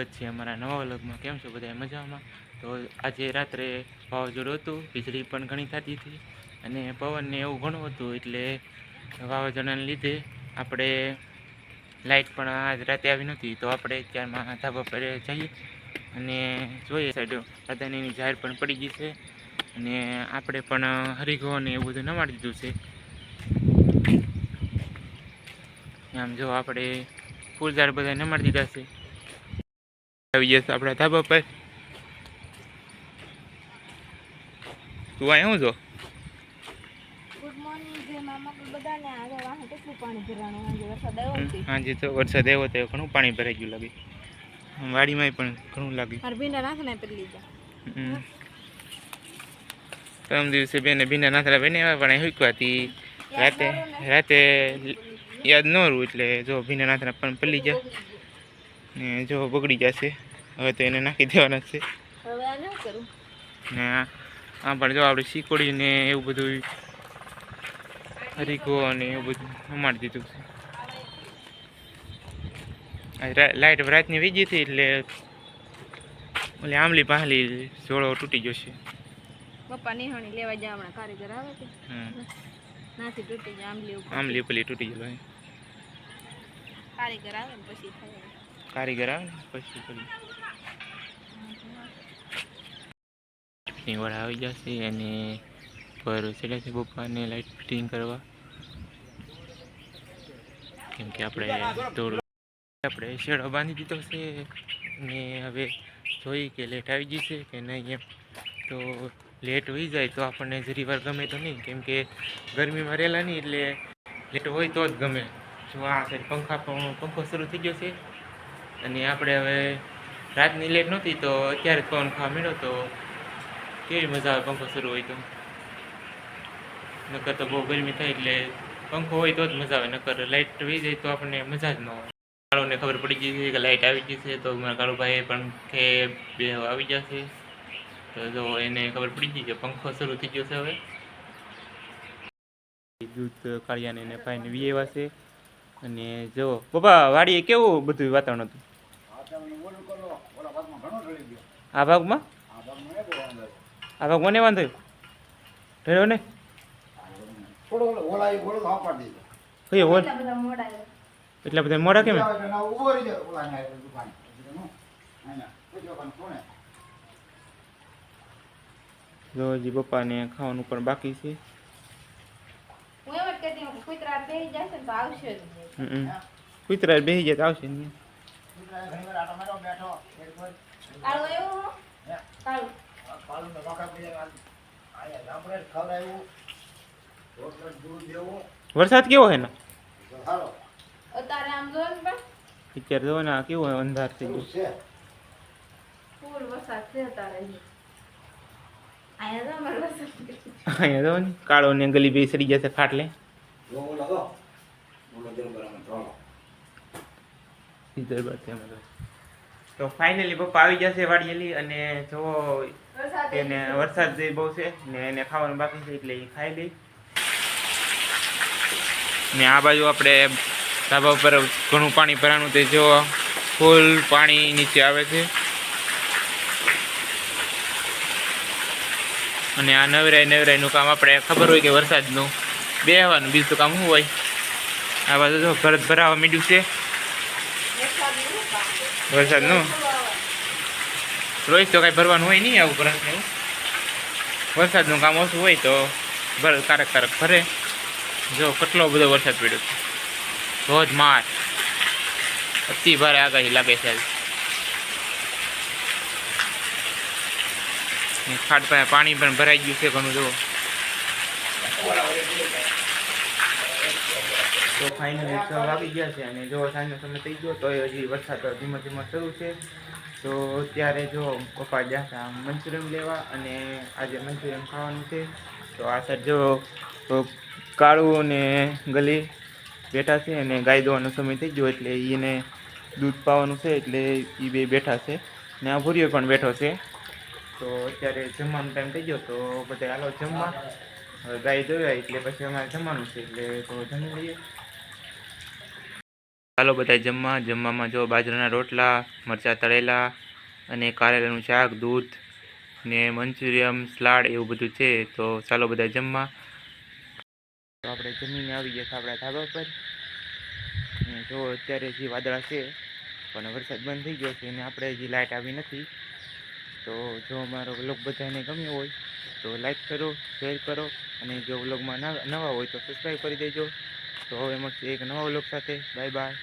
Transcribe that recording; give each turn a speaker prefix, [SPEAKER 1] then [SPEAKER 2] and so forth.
[SPEAKER 1] સ્વાગત છે અમારા નવા વ્લોગમાં। કેમ છો બધા મજામાં? તો આજે રાત્રે વાવાઝોડું હતું, વીજળી પણ ઘણી થતી હતી અને પવનને એવું ઘણું હતું, એટલે વાવાઝોડાને લીધે આપણે લાઇટ પણ આજ રાતે આવી નહોતી। તો આપણે અત્યારમાં ધાબા પર જઈએ અને જોઈએ સાઈડ બધાની ઝાડ પણ પડી ગઈ છે અને આપણે પણ હરીગો ને એવું બધું નમાડી દીધું છે। આમ જો આપણે ફૂલ ઝાડ બધા નમાડી દીધા છે। આવી જશે આપણા ધાબા પર। તું અહીં શું જો?
[SPEAKER 2] ગુડ મોર્નિંગ જય મામા બધાને। આજે વાહે કેટલું પાણી ભરાણું, આજે વરસાદ આવ્યો છે।
[SPEAKER 1] આજે તો વરસાદ આવ્યો તો ઘણું પાણી ભરાઈ ગયું લાગે, વાડીમાં પણ ઘણું લાગે।
[SPEAKER 2] ભીંડા નાખને પેલી જા
[SPEAKER 1] ત્રણ દિવસે બેને ભીંડા નાથરા બેને પણ હુકવાતી રાતે રાતે યાદ ન રહ્યું, એટલે જો ભીંડા નાથરા પણ પલી જા ને જો બગડી જશે। હવે તો એને નાખી દેવાના છે।
[SPEAKER 2] હવે આ ન કરું
[SPEAKER 1] ને આમ પણ જો આપણે શીકોડી ને એવું બધું હરીકો અને એવું બધું નમાડી દીધું છે। લાઇટ રાતની વીજી હતી એટલે ઓલી આંબલી પાહલી જોડો તૂટી જશે।
[SPEAKER 2] પપ્પા નિહાણી લેવા જા, હમણાં કારીગર આવે છે નાથી તૂટી જાય
[SPEAKER 1] આંબલી પેલી તૂટી જાય,
[SPEAKER 2] કારીગર આવે ને પછી થાય।
[SPEAKER 1] કારીગર આવે ને પછી પેલી વાળા આવી જશે અને પર ચડ્યા છે પપ્પાને લાઇટ ફિટિંગ કરવા, કેમ કે આપણે શેડો બાંધી દીધો છે ને હવે જોઈ કે લેટ આવી જશે કે નહીં એમ। તો લેટ હોઈ જાય તો આપણને જરી વાર ગમે તો નહીં, કેમ કે ગરમીમાં રહેલા નહીં, એટલે લેટ હોય તો જ ગમે। જો આ સાઈડ પંખો શરૂ થઈ ગયો છે અને આપણે હવે રાતની લેટ નહોતી તો અત્યારે પવન ખાવા મળ્યો, તો કેવી મજા આવે પંખો શરૂ હોય તો। નકર તો બહુ ગરમી થાય, એટલે પંખો હોય તો જ મજા આવે, નકર લાઇટ વહી જાય તો આપણને મજા જ ન આવે। કાળુને ખબર પડી ગઈ છે કે લાઇટ આવી ગઈ છે, તો મારા કાળુભાઈ પણ કે બે આવી જશે, તો જો એને ખબર પડી ગઈ કે પંખો શરૂ થઈ ગયો છે। હવે દૂધ કાળિયાને એને ભાઈને વી આવ્યા છે અને જો પપ્પા વાડીએ કેવું બધું વાતાવરણ હતું? આ ભાગમાં મને વાંધો થયો ને એટલા બધા મોડા કેમ? જો હજી પપ્પાને ખાવાનું પણ બાકી છે। કૂતરા બેસી જાય તો આવશે ને। વરસાદ કેવો હે ને અત્યારે જો ને કેવું અંધાર થઈ ગયું છે। અહીંયા જો ને કાળો ને ગલી બે સડી જશે ફાટલે। તો ફાઇનલી પપ્પા આવી જશે વાડીએલી, અને જો એને વરસાદ બહુ છે ને એને ખાવાનું બાકી છે, એટલે એ ખાઈ લઈ। ને આ બાજુ આપણે ધાબા ઉપર ઘણું પાણી ભરાનું, તે જો ફૂલ પાણી નીચે આવે છે અને આ નવરાઈનું કામ આપણે ખબર હોય કે વરસાદનું બેહવાનું, બીજું કામ શું હોય। આ બાજુ જો ઘર ભરાવા માંડ્યું છે વરસાદનું। રોજ તો કાંઈ ભરવાનું હોય નહીં આવું ભરાશે, એવું વરસાદનું કામ ઓછું હોય તો કારક ભરે। જો કેટલો બધો વરસાદ પડ્યો છે, ધોધમાર, અતિ ભારે આગાહી લાગે છે। ખાડ પાસે પાણી પણ ભરાઈ ગયું છે ઘણું। જો તો ફાઇનલી 6 વાગી ગયા છે અને જો સાંજનો સમય થઈ ગયો તો હજી વરસાદ ધીમો ધીમો શરૂ છે। તો ત્યારે જો પપ્પા જતા મંચુરિયન લેવા અને આજે મંચુરિયન ખાવાનું છે। તો આ સાઈડ જો કાળું અને ગલી બેઠા છે અને ગાય દોવાનો સમય થઈ ગયો, એટલે એને દૂધ પાવાનું છે, એટલે એ બે બેઠા છે ને આ ભૂરીઓ પણ બેઠો છે। તો અત્યારે જમવાનો ટાઈમ થઈ ગયો, તો બધા હાલો જમવા। હવે ગાય દોવાય એટલે પછી અમારે જમવાનું છે, એટલે તો જમી લઈએ। ચાલો બધા જમવામાં જો બાજરાના રોટલા, મરચાં તળેલા અને કારેલાનું શાક, દૂધ ને મંચુરિયમ, સલાડ એવું બધું છે. તો ચાલો બધા જમવા. તો આપણે જમીને આવી ગયા આપણા ધાબા પર. અને જો અત્યારે જે વાદળા છે પણ વરસાદ બંધ થઈ ગયો છે અને આપણે હજી લાઇટ આવી નથી. તો જો અમારો વ્લોગ બધાને ગમ્યો હોય તો લાઈક કરો, શેર કરો અને જો વ્લોગમાં નવા હોય તો સબસ્ક્રાઈબ કરી દેજો. તો હવે મળશે એક નવા વ્લોગ સાથે. Bye bye.